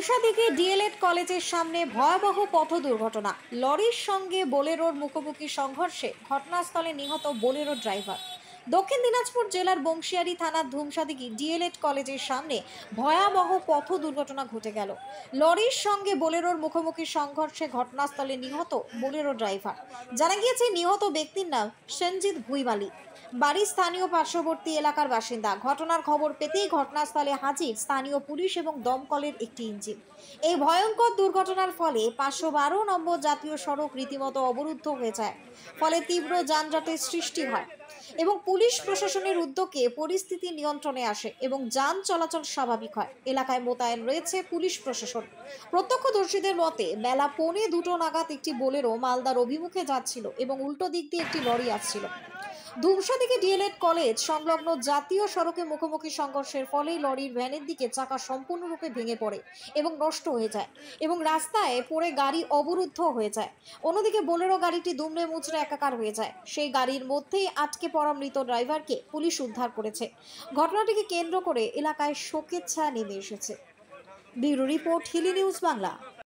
ধূমসাদিকে D.El.Ed কলেজের সামনে ভয়াবহ পথ দুর্ঘটনা। লরির সঙ্গে বোলেরোর মুখোমুখি সংঘর্ষে ঘটনাস্থলে নিহত বোলেরো ড্রাইভার। দক্ষিণ দিনাজপুর জেলার বংশিয়ারি থানার ধূমসাদিকি ডিএলএড কলেজের সামনে ভয়াবহ পথ দুর্ঘটনা ঘটে গেল। লরির সঙ্গে বোলেরোর মুখোমুখি সংঘর্ষে ঘটনাস্থলে নিহত বোলেরো ড্রাইভার। জানা গিয়েছে নিহত ব্যক্তির নাম সঞ্জিত ভুইবালি, বাড়ি স্থানীয় পার্শ্ববর্তী এলাকার বাসিন্দা। ঘটনার খবর পেতেই ঘটনাস্থলে হাজির স্থানীয় পুলিশ এবং দমকলের একটি ইঞ্জিন। এই ভয়ঙ্কর দুর্ঘটনার ফলে 512 নম্বর জাতীয় সড়ক রীতিমতো অবরুদ্ধ হয়ে যায়। ফলে তীব্র যানজটের সৃষ্টি হয় এবং পুলিশ প্রশাসনের উদ্যোগে পরিস্থিতি নিয়ন্ত্রণে আসে এবং যান চলাচল স্বাভাবিক হয়। এলাকায় মোতায়েন রয়েছে পুলিশ প্রশাসন। প্রত্যক্ষদর্শীদের মতে বেলা 1:45 নাগাদ একটি বোলেরো মালদার অভিমুখে যাচ্ছিল এবং উল্টো দিক দিয়ে একটি লরি আসছিল। ধূমসাদিকে ডিএলএড কলেজ সংলগ্ন জাতীয় সড়কে মুখোমুখি সংঘর্ষের ফলে লরির ভ্যানের দিকে চাকা সম্পূর্ণরূপে ভেঙে পড়ে এবং নষ্ট হয়ে যায় এবং রাস্তায় পড়ে গাড়ি অবরুদ্ধ হয়ে যায়। অন্যদিকে বোলেরো গাড়িটি দুমড়ে মুচড়ে একাকার হয়ে যায়। সেই গাড়ির মধ্যেই আটকে পড়া মৃত ড্রাইভারকে পুলিশ উদ্ধার করেছে। ঘটনাটিকে কেন্দ্র করে এলাকায় শোকের ছায়া নেমে এসেছে। Bureau report, Hili news Bangla.